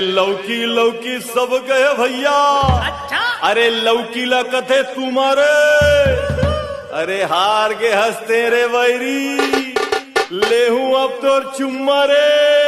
लौकी लौकी सब गए भैया। अच्छा अरे लौकी ला कथे तुम्हारे, अरे हार के हंसते रे वैरी, लेहू अब तोर चुम्मा रे।